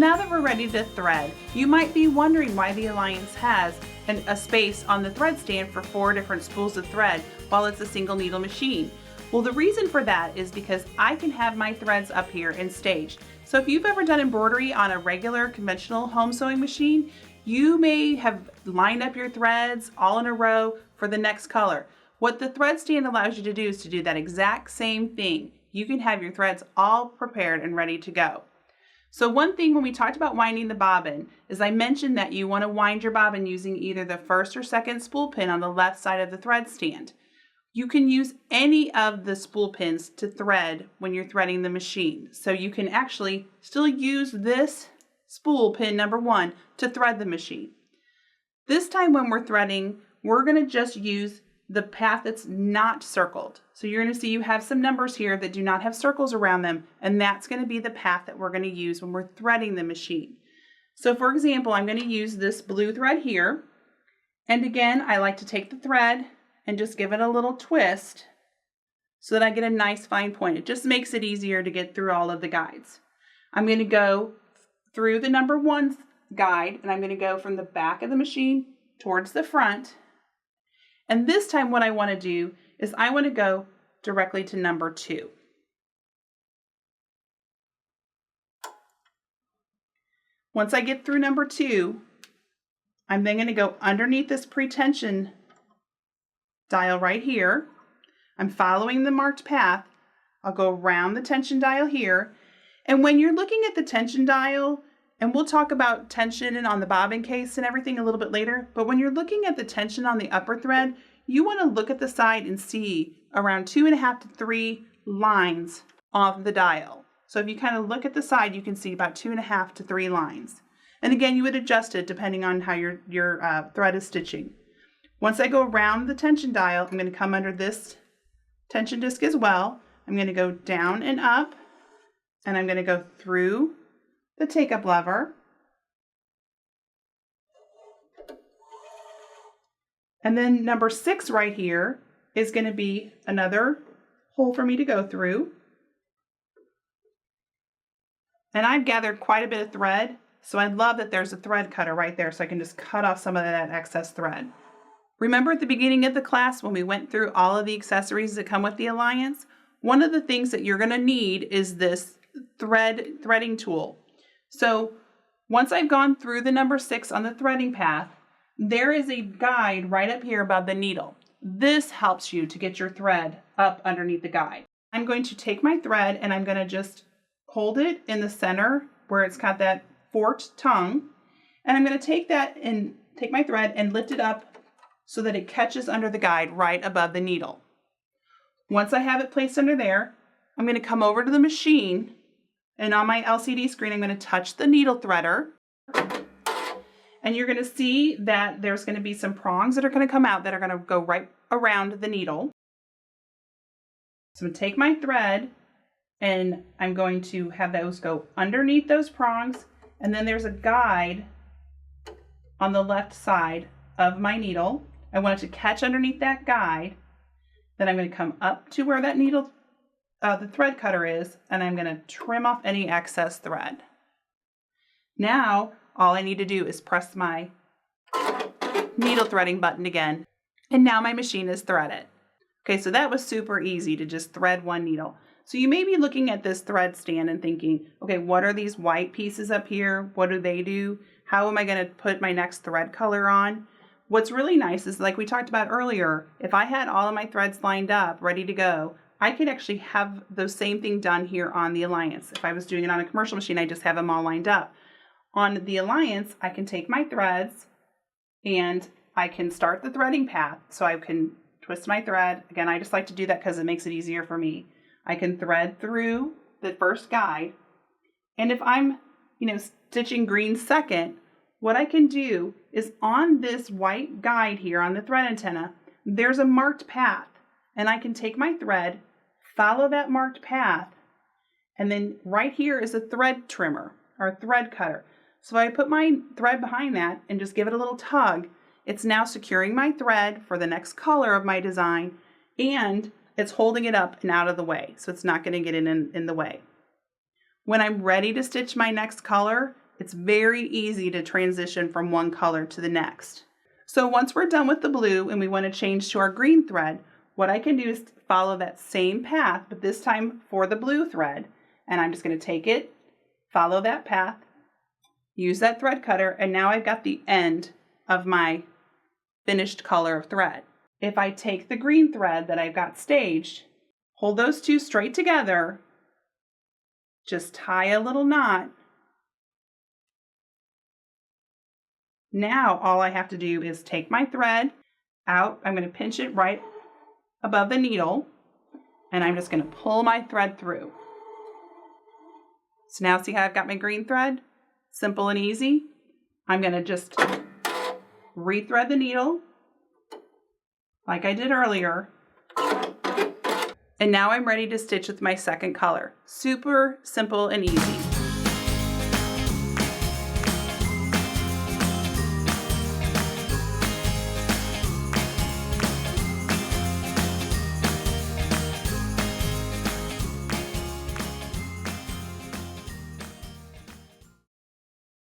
now that we're ready to thread, you might be wondering why the Alliance has a space on the thread stand for 4 different spools of thread while it's a single needle machine. Well, the reason for that is because I can have my threads up here and staged. So if you've ever done embroidery on a regular conventional home sewing machine, you may have lined up your threads all in a row for the next color. What the thread stand allows you to do is to do that exact same thing. You can have your threads all prepared and ready to go. So one thing when we talked about winding the bobbin is I mentioned that you want to wind your bobbin using either the first or second spool pin on the left side of the thread stand. You can use any of the spool pins to thread when you're threading the machine. So you can actually still use this spool pin number 1 to thread the machine. This time when we're threading, we're going to just use the path that's not circled. So you're going to see you have some numbers here that do not have circles around them, and that's going to be the path that we're going to use when we're threading the machine. So for example, I'm going to use this blue thread here, and again I like to take the thread and just give it a little twist so that I get a nice fine point. It just makes it easier to get through all of the guides. I'm going to go through the number 1 guide, and I'm going to go from the back of the machine towards the front. And this time what I want to do is I want to go directly to number 2. Once I get through number 2, I'm then going to go underneath this pre-tension dial right here. I'm following the marked path. I'll go around the tension dial here. And when you're looking at the tension dial, and we'll talk about tension and on the bobbin case and everything a little bit later, but when you're looking at the tension on the upper thread, you want to look at the side and see around 2.5 to 3 lines on the dial. So if you kind of look at the side, you can see about 2.5 to 3 lines. And again, you would adjust it depending on how your thread is stitching. Once I go around the tension dial, I'm going to come under this tension disc as well. I'm going to go down and up, and I'm going to go through the take-up lever. And then number 6 right here is going to be another hole for me to go through. And I've gathered quite a bit of thread, so I love that there's a thread cutter right there so I can just cut off some of that excess thread. Remember at the beginning of the class when we went through all of the accessories that come with the Alliance? One of the things that you're going to need is this threading tool. So once I've gone through the number 6 on the threading path, there is a guide right up here above the needle. This helps you to get your thread up underneath the guide. I'm going to take my thread and I'm going to just hold it in the center where it's got that forked tongue. And I'm going to take my thread and lift it up so that it catches under the guide right above the needle. Once I have it placed under there, I'm going to come over to the machine, and on my LCD screen I'm going to touch the needle threader, and you're going to see that there's going to be some prongs that are going to come out that are going to go right around the needle. So I'm going to take my thread and I'm going to have those go underneath those prongs, and then there's a guide on the left side of my needle. I want it to catch underneath that guide. Then I'm going to come up to where that needle, the thread cutter is, and I'm going to trim off any excess thread. Now, all I need to do is press my needle threading button again, and now my machine is threaded. Okay, so that was super easy to just thread one needle. So you may be looking at this thread stand and thinking, okay, what are these white pieces up here? What do they do? How am I going to put my next thread color on? What's really nice is, like we talked about earlier, if I had all of my threads lined up, ready to go, I could actually have the same thing done here on the Alliance. If I was doing it on a commercial machine, I just have them all lined up. On the Alliance, I can take my threads and I can start the threading path. So I can twist my thread. Again, I just like to do that because it makes it easier for me. I can thread through the first guide. And if I'm, stitching green second, what I can do is on this white guide here on the thread antenna, there's a marked path. And I can take my thread, follow that marked path, and then right here is a thread trimmer or thread cutter. So if I put my thread behind that and just give it a little tug, it's now securing my thread for the next color of my design, and it's holding it up and out of the way, so it's not going to get in the way. When I'm ready to stitch my next color, It's very easy to transition from one color to the next. So once we're done with the blue and we want to change to our green thread, what I can do is follow that same path, but this time for the blue thread. And I'm just going to take it, follow that path, use that thread cutter, and now I've got the end of my finished color of thread. If I take the green thread that I've got staged, hold those two straight together, just tie a little knot. Now all I have to do is take my thread out. I'm going to pinch it right above the needle, and I'm just going to pull my thread through. So now see how I've got my green thread? Simple and easy. I'm going to just rethread the needle like I did earlier. And now I'm ready to stitch with my second color. Super simple and easy.